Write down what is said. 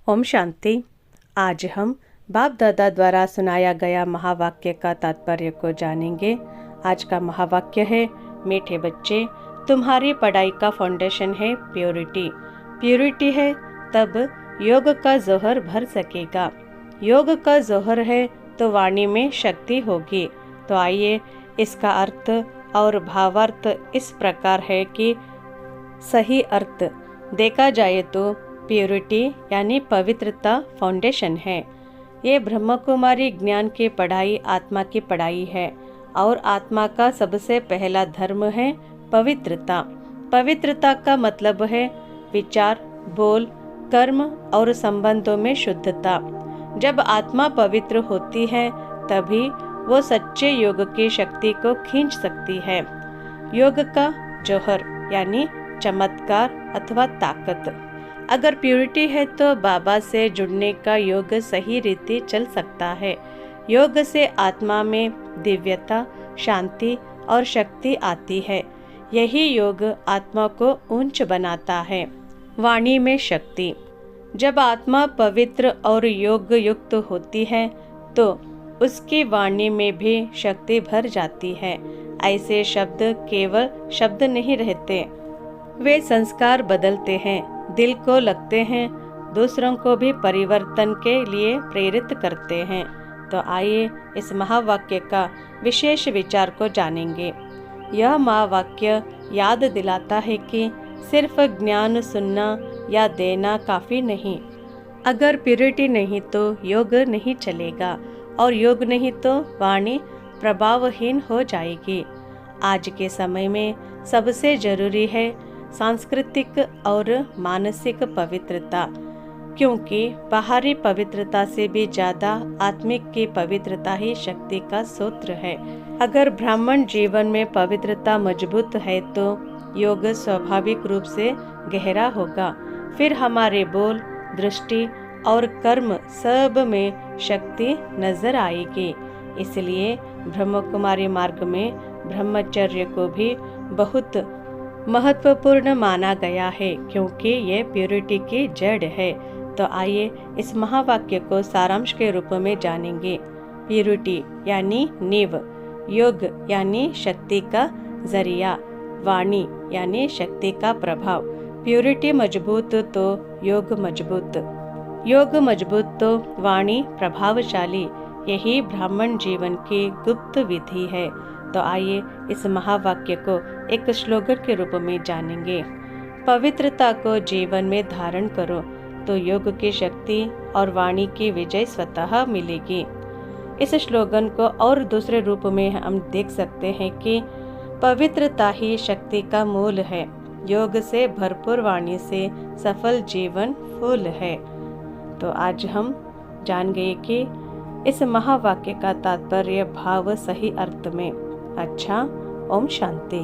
ओम शांति। आज हम बाप दादा द्वारा सुनाया गया महावाक्य का तात्पर्य को जानेंगे। आज का महावाक्य है, मीठे बच्चे, तुम्हारी पढ़ाई का फाउंडेशन है प्योरिटी। प्योरिटी है तब योग का जोहर भर सकेगा। योग का जोहर है तो वाणी में शक्ति होगी। तो आइए, इसका अर्थ और भावार्थ इस प्रकार है कि सही अर्थ देखा जाए तो प्योरिटी यानी पवित्रता फाउंडेशन है। ये ब्रह्म कुमारी ज्ञान की पढ़ाई आत्मा की पढ़ाई है और आत्मा का सबसे पहला धर्म है पवित्रता। पवित्रता का मतलब है विचार, बोल, कर्म और संबंधों में शुद्धता। जब आत्मा पवित्र होती है तभी वो सच्चे योग की शक्ति को खींच सकती है। योग का जौहर यानी चमत्कार अथवा ताकत। अगर प्योरिटी है तो बाबा से जुड़ने का योग सही रीति चल सकता है। योग से आत्मा में दिव्यता, शांति और शक्ति आती है। यही योग आत्मा को ऊंच बनाता है। वाणी में शक्ति। जब आत्मा पवित्र और योग युक्त होती है तो उसकी वाणी में भी शक्ति भर जाती है। ऐसे शब्द केवल शब्द नहीं रहते, वे संस्कार बदलते हैं, दिल को लगते हैं, दूसरों को भी परिवर्तन के लिए प्रेरित करते हैं। तो आइए इस महावाक्य का विशेष विचार को जानेंगे। यह महावाक्य याद दिलाता है कि सिर्फ ज्ञान सुनना या देना काफी नहीं। अगर प्योरिटी नहीं तो योग नहीं चलेगा और योग नहीं तो वाणी प्रभावहीन हो जाएगी। आज के समय में सबसे जरूरी है सांस्कृतिक और मानसिक पवित्रता, क्योंकि बाहरी पवित्रता से भी ज्यादा आत्मिक की पवित्रता ही शक्ति का सूत्र है। अगर ब्राह्मण जीवन में पवित्रता मजबूत है तो योग स्वाभाविक रूप से गहरा होगा। फिर हमारे बोल, दृष्टि और कर्म सब में शक्ति नजर आएगी। इसलिए ब्रह्म कुमारी मार्ग में ब्रह्मचर्य को भी बहुत महत्वपूर्ण माना गया है, क्योंकि ये प्योरिटी की जड़ है। तो आइए इस महावाक्य को सारांश के रूप में जानेंगे। प्योरिटी यानी नींव, योग यानी शक्ति का जरिया, वाणी यानी शक्ति का प्रभाव। प्योरिटी मजबूत तो योग मजबूत, योग मजबूत तो वाणी प्रभावशाली। यही ब्राह्मण जीवन की गुप्त विधि है। तो आइए इस महावाक्य को एक श्लोगन के रूप में जानेंगे। पवित्रता को जीवन में धारण करो तो योग की शक्ति और वाणी की विजय स्वतः मिलेगी। इस श्लोगन को और दूसरे रूप में हम देख सकते हैं कि पवित्रता ही शक्ति का मूल है। योग से भरपूर वाणी से सफल जीवन फूल है। तो आज हम जान गए कि इस महावाक्य का तात्पर्य भाव सही अर्थ में। अच्छा, ओम शांति।